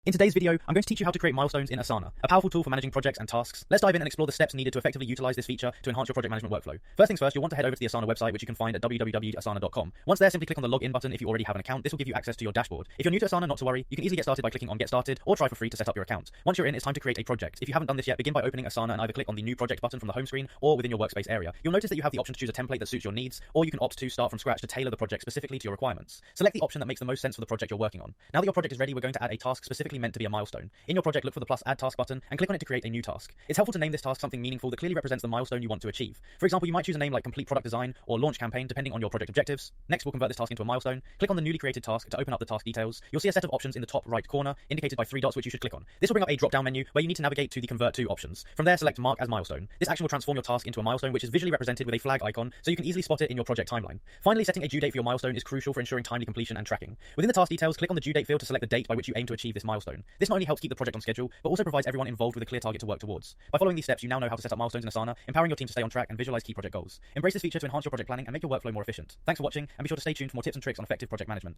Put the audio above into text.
In today's video, I'm going to teach you how to create milestones in Asana, a powerful tool for managing projects and tasks. Let's dive in and explore the steps needed to effectively utilize this feature to enhance your project management workflow. First things first, you'll want to head over to the Asana website, which you can find at www.asana.com. Once there, simply click on the login button if you already have an account. This will give you access to your dashboard. If you're new to Asana, not to worry, you can easily get started by clicking on Get Started or try for free to set up your account. Once you're in, it's time to create a project. If you haven't done this yet, begin by opening Asana and either click on the New Project button from the home screen or within your workspace area. You'll notice that you have the option to choose a template that suits your needs, or you can opt to start from scratch to tailor the project specifically to your requirements. Select the option that makes the most sense for the project you're working on. Now that your project is ready, we're going to add a task specifically meant to be a milestone. In your project, look for the plus add task button and click on it to create a new task. It's helpful to name this task something meaningful that clearly represents the milestone you want to achieve. For example, you might choose a name like complete product design or launch campaign depending on your project objectives. Next, we'll convert this task into a milestone. Click on the newly created task to open up the task details. You'll see a set of options in the top right corner indicated by 3 dots which you should click on. This will bring up a drop-down menu where you need to navigate to the convert to options. From there, select mark as milestone. This action will transform your task into a milestone which is visually represented with a flag icon so you can easily spot it in your project timeline. Finally, setting a due date for your milestone is crucial for ensuring timely completion and tracking. Within the task details, click on the due date field to select the date by which you aim to achieve this milestone. This not only helps keep the project on schedule, but also provides everyone involved with a clear target to work towards. By following these steps, you now know how to set up milestones in Asana, empowering your team to stay on track and visualize key project goals. Embrace this feature to enhance your project planning and make your workflow more efficient. Thanks for watching, and be sure to stay tuned for more tips and tricks on effective project management.